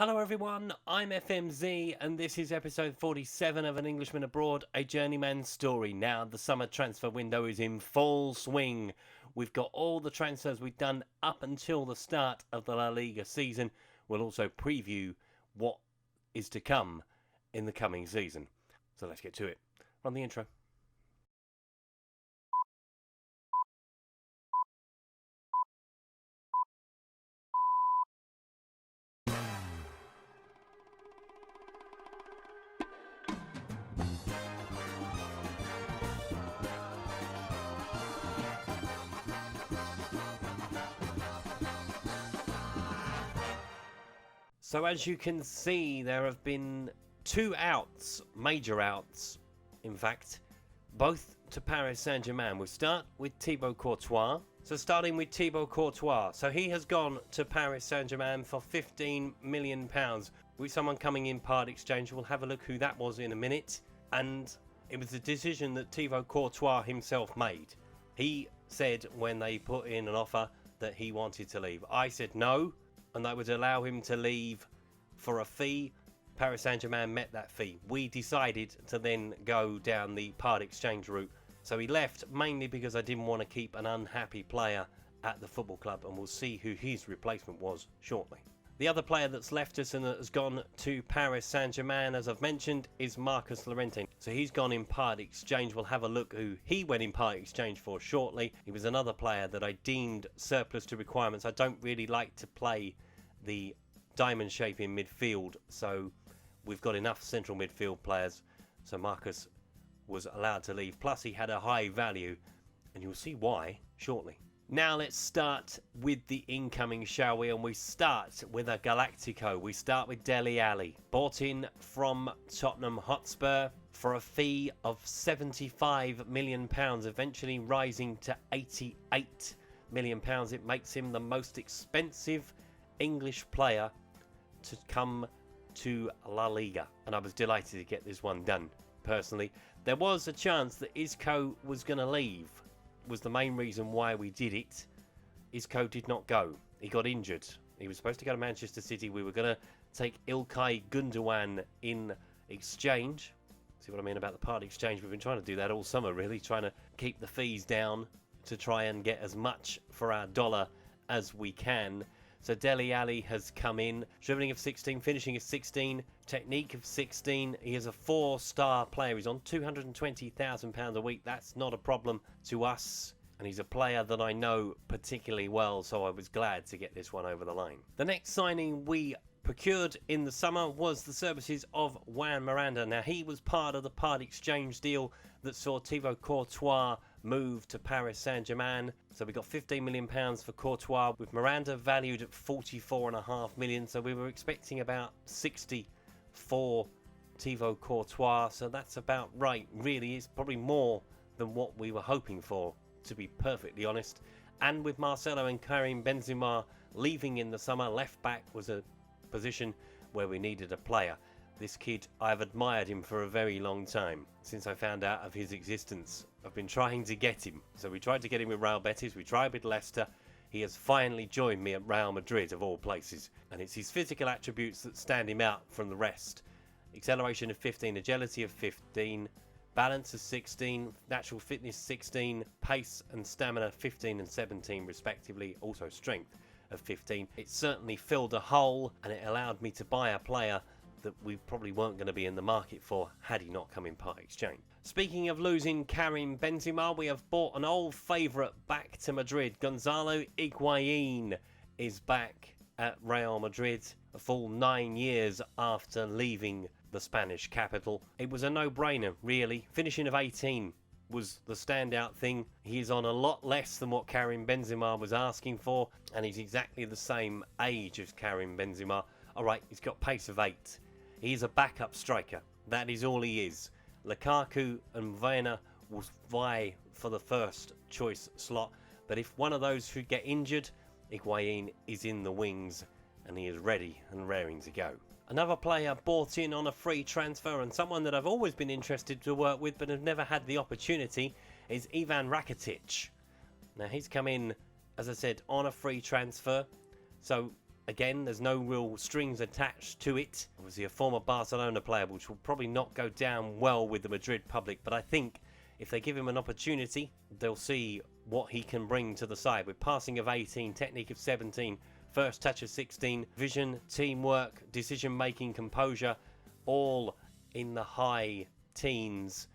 Hello everyone, I'm FMZ and this is episode 47 of An Englishman Abroad, a Journeyman Story. Now the summer transfer window is in full swing. We've got all the transfers we've done up until the start of the La Liga season. We'll also preview what is to come in the coming season. So let's get to it. Run the intro. So as you can see, there have been two outs, major outs, in fact, both to Paris Saint-Germain. We'll start with Thibaut Courtois. So starting with Thibaut Courtois. So he has gone to Paris Saint-Germain for £15 million with someone coming in part exchange. We'll have a look who that was in a minute. And it was a decision that Thibaut Courtois himself made. He said when they put in an offer that he wanted to leave. I said no, and that would allow him to leave for a fee. Paris Saint-Germain met that fee. We decided to then go down the part exchange route. So he left mainly because I didn't want to keep an unhappy player at the football club, and we'll see who his replacement was shortly. The other player that's left us and that has gone to Paris Saint-Germain, as I've mentioned, is Marcus Llorente. So he's gone in part exchange. We'll have a look who he went in part exchange for shortly. He was another player that I deemed surplus to requirements. I don't really like to play the diamond shape in midfield, so we've got enough central midfield players. So Marcus was allowed to leave. Plus he had a high value, and you'll see why shortly. Now let's start with the incoming, shall we? And we start with a Galactico. We start with Dele Alli, bought in from Tottenham Hotspur for a fee of £75 million, eventually rising to £88 million. It makes him the most expensive English player to come to La Liga. And I was delighted to get this one done, personally. There was a chance that Isco was going to leave. Was the main reason why we did it. Isco did not go. He got injured. He was supposed to go to Manchester City. We were going to take Ilkay Gundogan in exchange. See what I mean about the part exchange? We've been trying to do that all summer, really, trying to keep the fees down to try and get as much for our dollar as we can. So Dele Alli has come in, dribbling of 16, finishing of 16, technique of 16. He is a 4-star player. He's on £220,000 a week. That's not a problem to us. And he's a player that I know particularly well, so I was glad to get this one over the line. The next signing we procured in the summer was the services of Juan Miranda. Now, he was part of the part exchange deal that saw Thibaut Courtois move to Paris Saint-Germain. So we got £15 million for Courtois, with Miranda valued at £44.5 million. So we were expecting about 60 for Thibaut Courtois. So that's about right, really. It's probably more than what we were hoping for, to be perfectly honest. And with Marcelo and Karim Benzema leaving in the summer, left back was a position where we needed a player. This kid, I've admired him for a very long time. Since I found out of his existence, I've been trying to get him. So we tried to get him with Real Betis, we tried with Leicester. He has finally joined me at Real Madrid, of all places. And it's his physical attributes that stand him out from the rest. Acceleration of 15, agility of 15, balance of 16, natural fitness 16, pace and stamina 15 and 17 respectively, also strength of 15. It certainly filled a hole, and it allowed me to buy a player that we probably weren't going to be in the market for had he not come in part exchange. Speaking of losing Karim Benzema, we have bought an old favourite back to Madrid. Gonzalo Higuain is back at Real Madrid a full 9 years after leaving the Spanish capital. It was a no-brainer, really. Finishing of 18 was the standout thing. He's on a lot less than what Karim Benzema was asking for, and he's exactly the same age as Karim Benzema. Alright, he's got pace of 8. He's a backup striker. That is all he is. Lukaku and Werner will vie for the first choice slot, but if one of those should get injured, Higuain is in the wings and he is ready and raring to go. Another player bought in on a free transfer, and someone that I've always been interested to work with but have never had the opportunity, is Ivan Rakitic. Now he's come in, as I said, on a free transfer. So Again, there's no real strings attached to it. Obviously a former Barcelona player, which will probably not go down well with the Madrid public, but I think if they give him an opportunity, they'll see what he can bring to the side. With passing of 18, technique of 17, first touch of 16, vision, teamwork, decision-making, composure, all in the high teens.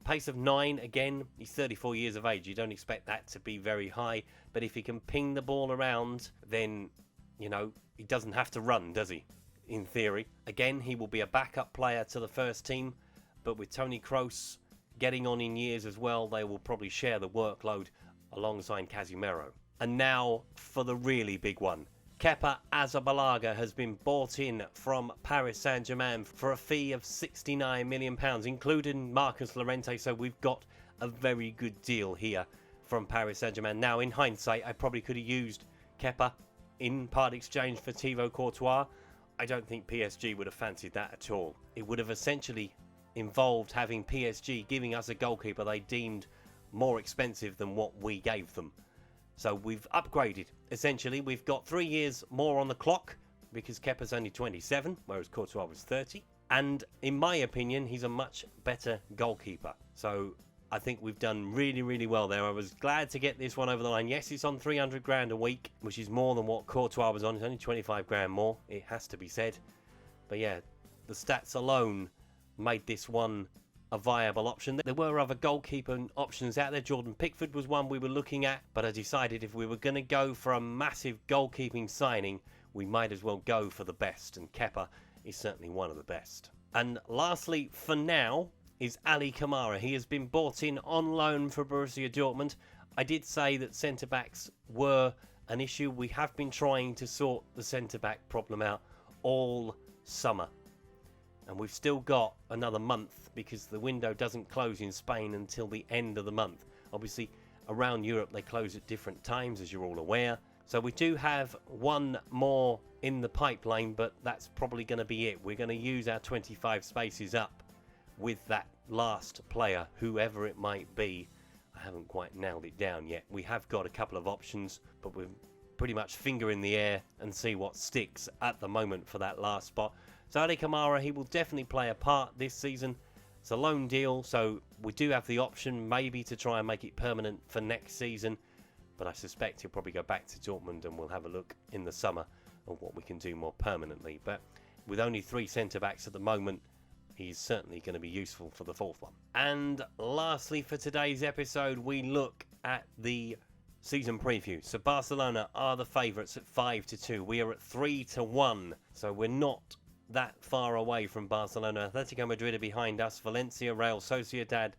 Pace of 9, again, he's 34 years of age. You don't expect that to be very high, but if he can ping the ball around, then, you know, he doesn't have to run, does he? In theory. Again, he will be a backup player to the first team, but with Toni Kroos getting on in years as well, they will probably share the workload alongside Casemiro. And now for the really big one. Kepa Arrizabalaga has been bought in from Paris Saint-Germain for a fee of £69 million, including Marcus Llorente, so we've got a very good deal here from Paris Saint-Germain. Now, in hindsight, I probably could have used Kepa in part exchange for Thibaut Courtois. I don't think PSG would have fancied that at all. It would have essentially involved having PSG giving us a goalkeeper they deemed more expensive than what we gave them. So we've upgraded. Essentially, we've got 3 years more on the clock because Kepa's only 27, whereas Courtois was 30. And in my opinion, he's a much better goalkeeper. So I think we've done really, really well there. I was glad to get this one over the line. Yes, it's on 300 grand a week, which is more than what Courtois was on. It's only 25 grand more, it has to be said. But yeah, the stats alone made this one a viable option. There were other goalkeeper options out there. Jordan Pickford was one we were looking at, but I decided if we were going to go for a massive goalkeeping signing, we might as well go for the best, and Kepa is certainly one of the best. And lastly, for now, is Ali Kamara. He has been bought in on loan for Borussia Dortmund. I did say that centre-backs were an issue. We have been trying to sort the centre-back problem out all summer. And we've still got another month because the window doesn't close in Spain until the end of the month. Obviously, around Europe, they close at different times, as you're all aware. So we do have one more in the pipeline, but that's probably going to be it. We're going to use our 25 spaces up with that last player, whoever it might be. I haven't quite nailed it down yet. We have got a couple of options, but we're pretty much finger in the air and see what sticks at the moment for that last spot. So Ali Kamara, he will definitely play a part this season. It's a loan deal, so we do have the option maybe to try and make it permanent for next season. But I suspect he'll probably go back to Dortmund and we'll have a look in the summer at what we can do more permanently. But with only 3 centre-backs at the moment, he's certainly going to be useful for the 4th one. And lastly for today's episode, we look at the season preview. So Barcelona are the favourites at 5-2. We are at 3-1. So we're not that far away from Barcelona. Atletico Madrid are behind us. Valencia, Real Sociedad,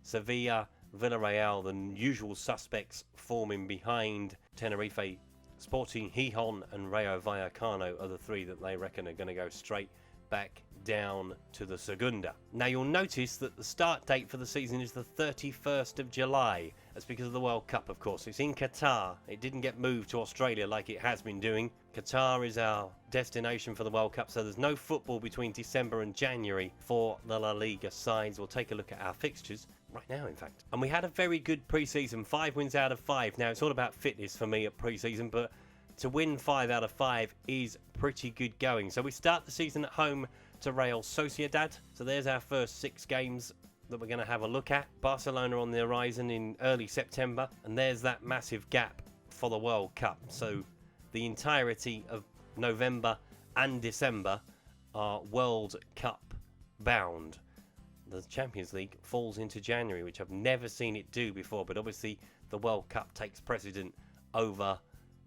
Sevilla, Villarreal, the usual suspects forming behind. Tenerife, Sporting Gijón and Rayo Vallecano are the 3 that they reckon are going to go straight back down to the Segunda. Now you'll notice that the start date for the season is the 31st of July. That's because of the World Cup, of course. It's in Qatar. It didn't get moved to Australia like it has been doing. Qatar is our destination for the World Cup, so there's no football between December and January for the La Liga sides. We'll take a look at our fixtures right now, in fact. And we had a very good pre-season, 5 wins out of 5. Now, it's all about fitness for me at pre-season, but to win 5 out of 5 is pretty good going. So we start the season at home to Real Sociedad. So there's our first 6 games that we're going to have a look at. Barcelona on the horizon in early September, and there's that massive gap for the World Cup. So the entirety of November and December are World Cup bound. The Champions League falls into January, which I've never seen it do before, but obviously the World Cup takes precedent over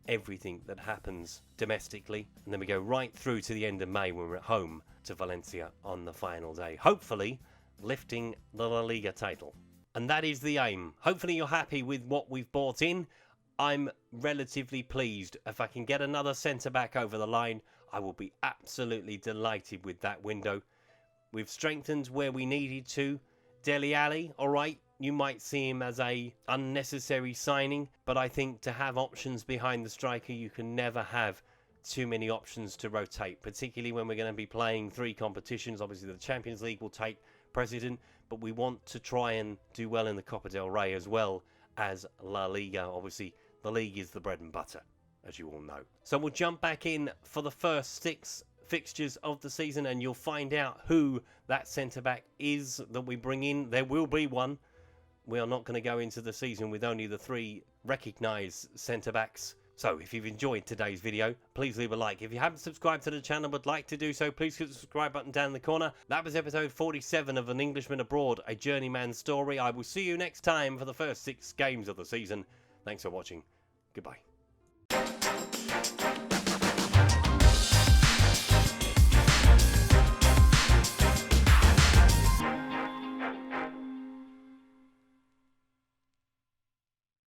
everything that happens domestically, and then we go right through to the end of May when we're at home to Valencia on the final day, hopefully lifting the La Liga title. And that is the aim. Hopefully you're happy with what we've bought in. I'm relatively pleased. If I can get another centre-back over the line, I will be absolutely delighted with that window. We've strengthened where we needed to. Dele Alli, alright, you might see him as a unnecessary signing, but I think to have options behind the striker, you can never have too many options to rotate, particularly when we're going to be playing 3 competitions. Obviously the Champions League will take precedent, but we want to try and do well in the Copa del Rey as well as La Liga. Obviously the league is the bread and butter. as you all know. So we'll jump back in for the first 6 fixtures of the season, and you'll find out who that centre-back is that we bring in. There will be one. We are not going to go into the season with only the 3 recognised centre-backs. So if you've enjoyed today's video, please leave a like. If you haven't subscribed to the channel but like to do so, please click the subscribe button down in the corner. That was episode 47 of An Englishman Abroad, a Journeyman Story. I will see you next time for the first 6 games of the season. Thanks for watching. Goodbye.